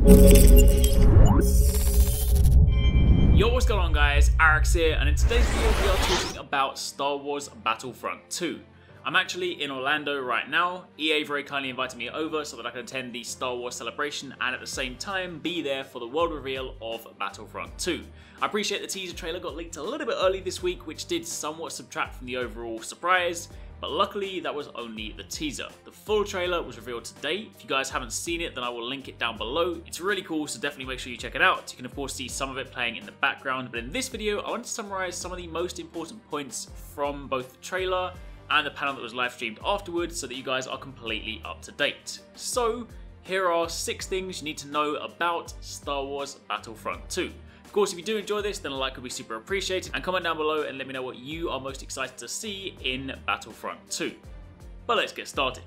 Yo, what's going on guys, Arekkz here, and in today's video we are talking about Star Wars Battlefront 2. I'm actually in Orlando right now. EA very kindly invited me over so that I can attend the Star Wars celebration and at the same time be there for the world reveal of Battlefront 2. I appreciate the teaser trailer got leaked a little bit early this week, which did somewhat subtract from the overall surprise, but luckily that was only the teaser. The full trailer was revealed today. If you guys haven't seen it, then I will link it down below. It's really cool, so definitely make sure you check it out. You can of course see some of it playing in the background, but in this video I want to summarize some of the most important points from both the trailer and the panel that was live streamed afterwards so that you guys are completely up to date. So here are 6 things you need to know about Star Wars Battlefront 2. Of course, if you do enjoy this, then a like would be super appreciated, and comment down below and let me know what you are most excited to see in Battlefront 2. But let's get started.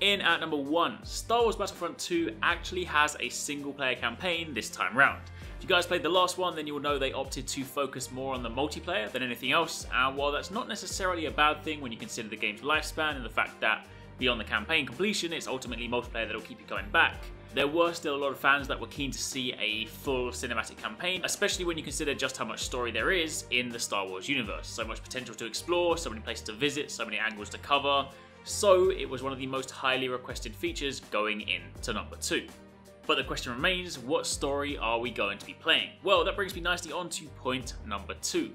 In at number 1, Star Wars Battlefront 2 actually has a single player campaign this time round. If you guys played the last one, then you will know they opted to focus more on the multiplayer than anything else, and while that's not necessarily a bad thing when you consider the game's lifespan and the fact that beyond the campaign completion, it's ultimately multiplayer that'll keep you going back, there were still a lot of fans that were keen to see a full cinematic campaign, especially when you consider just how much story there is in the Star Wars universe. So much potential to explore, so many places to visit, so many angles to cover, so it was one of the most highly requested features going into number 2. But the question remains, what story are we going to be playing? Well, that brings me nicely on to point number 2.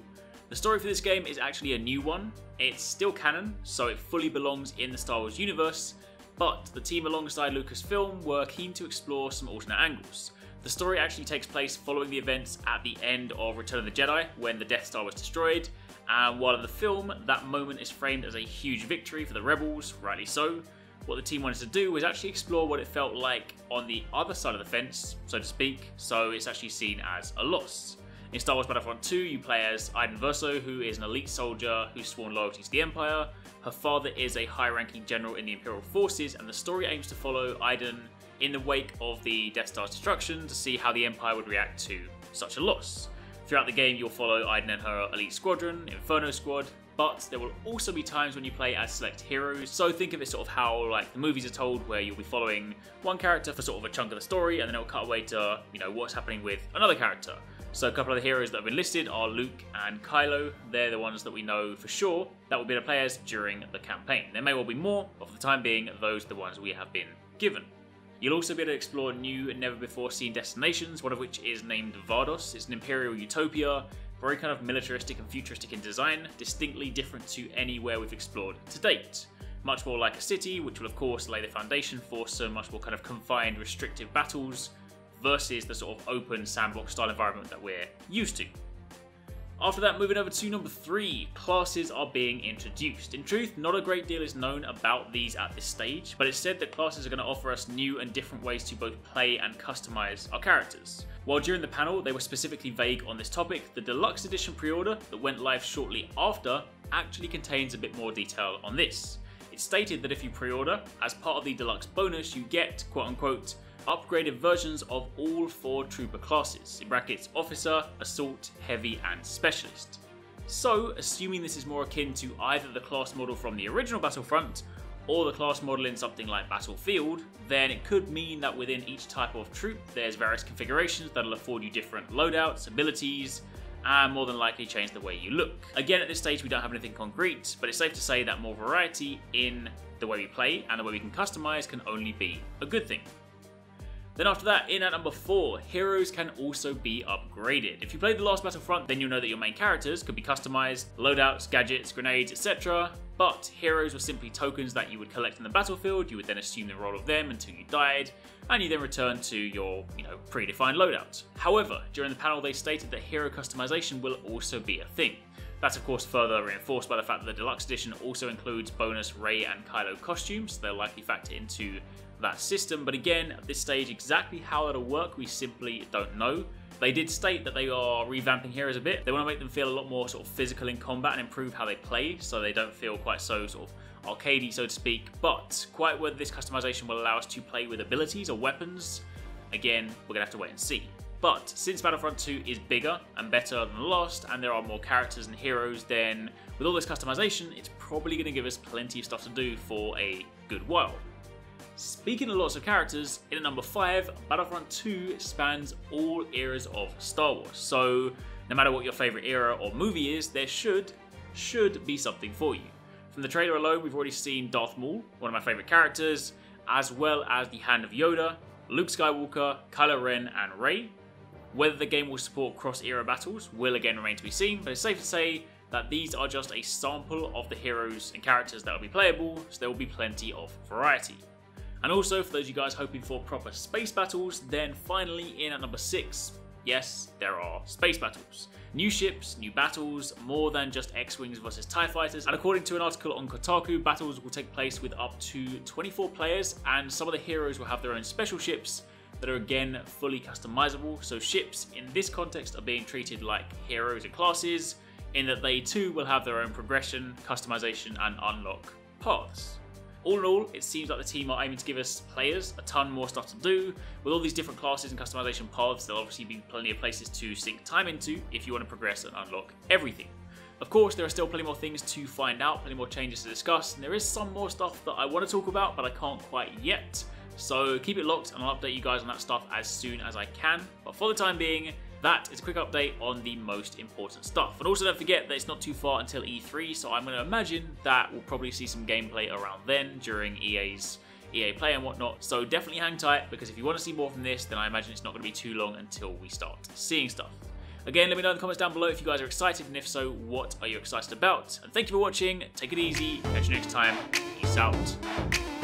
The story for this game is actually a new one. It's still canon, so it fully belongs in the Star Wars universe, but the team alongside Lucasfilm were keen to explore some alternate angles. The story actually takes place following the events at the end of Return of the Jedi, when the Death Star was destroyed, and while in the film, that moment is framed as a huge victory for the Rebels, rightly so. What the team wanted to do was actually explore what it felt like on the other side of the fence, so to speak, so it's actually seen as a loss. In Star Wars Battlefront 2, you play as Iden Versio, who is an elite soldier who's sworn loyalty to the Empire. Her father is a high-ranking general in the Imperial Forces, and the story aims to follow Iden in the wake of the Death Star's destruction to see how the Empire would react to such a loss. Throughout the game, you'll follow Iden and her elite squadron, Inferno Squad, but there will also be times when you play as select heroes, so think of it sort of how like the movies are told, where you'll be following one character for sort of a chunk of the story, and then it'll cut away to, you know, what's happening with another character. So a couple of the heroes that have been listed are Luke and Kylo. They're the ones that we know for sure that will be the players during the campaign. There may well be more, but for the time being, those are the ones we have been given. You'll also be able to explore new and never before seen destinations, one of which is named Vardos. It's an imperial utopia, very kind of militaristic and futuristic in design, distinctly different to anywhere we've explored to date. Much more like a city, which will of course lay the foundation for some much more kind of confined, restrictive battles, versus the sort of open sandbox style environment that we're used to. After that, moving over to number 3, classes are being introduced. In truth, not a great deal is known about these at this stage, but it's said that classes are going to offer us new and different ways to both play and customize our characters. While during the panel they were specifically vague on this topic, the Deluxe Edition pre-order that went live shortly after actually contains a bit more detail on this. It's stated that if you pre-order, as part of the Deluxe bonus, you get, quote-unquote, upgraded versions of all 4 trooper classes, in brackets Officer, Assault, Heavy and Specialist. So, assuming this is more akin to either the class model from the original Battlefront or the class model in something like Battlefield, then it could mean that within each type of troop there's various configurations that'll afford you different loadouts, abilities, and more than likely change the way you look. Again, at this stage we don't have anything concrete, but it's safe to say that more variety in the way we play and the way we can customize can only be a good thing. Then after that, in at number 4, heroes can also be upgraded. If you played the last Battlefront, then you'll know that your main characters could be customized, loadouts, gadgets, grenades, etc. But heroes were simply tokens that you would collect in the battlefield. You would then assume the role of them until you died, and you then return to your, predefined loadout. However, during the panel they stated that hero customization will also be a thing. That's of course further reinforced by the fact that the Deluxe Edition also includes bonus Rey and Kylo costumes, so they'll likely factor into that system, but again, at this stage, exactly how that'll work, we simply don't know. They did state that they are revamping heroes a bit. They want to make them feel a lot more sort of physical in combat and improve how they play, so they don't feel quite so sort of arcadey, so to speak. But quite whether this customization will allow us to play with abilities or weapons, again, we're gonna have to wait and see. But since Battlefront 2 is bigger and better than the last, and there are more characters and heroes, then with all this customization, it's probably going to give us plenty of stuff to do for a good while. Speaking of lots of characters, in at number 5, Battlefront 2 spans all eras of Star Wars. So no matter what your favourite era or movie is, there should be something for you. From the trailer alone, we've already seen Darth Maul, one of my favourite characters, as well as the Hand of Yoda, Luke Skywalker, Kylo Ren and Rey. Whether the game will support cross-era battles will again remain to be seen, but it's safe to say that these are just a sample of the heroes and characters that will be playable, so there will be plenty of variety. And also, for those of you guys hoping for proper space battles, then finally in at number 6, yes, there are space battles. New ships, new battles, more than just X-Wings versus TIE Fighters, and according to an article on Kotaku, battles will take place with up to 24 players, and some of the heroes will have their own special ships that are again fully customizable. So ships in this context are being treated like heroes and classes, in that they too will have their own progression, customization and unlock paths. All in all, it seems like the team are aiming to give us players a ton more stuff to do. With all these different classes and customization paths, there'll obviously be plenty of places to sink time into if you want to progress and unlock everything. Of course, there are still plenty more things to find out, plenty more changes to discuss, and there is some more stuff that I want to talk about, but I can't quite yet. So keep it locked and I'll update you guys on that stuff as soon as I can. But for the time being, that is a quick update on the most important stuff. And also don't forget that it's not too far until E3, so I'm going to imagine that we'll probably see some gameplay around then during EA Play and whatnot. So definitely hang tight, because if you want to see more from this, then I imagine it's not going to be too long until we start seeing stuff. Again, let me know in the comments down below if you guys are excited, and if so, what are you excited about? And thank you for watching, take it easy, catch you next time, peace out.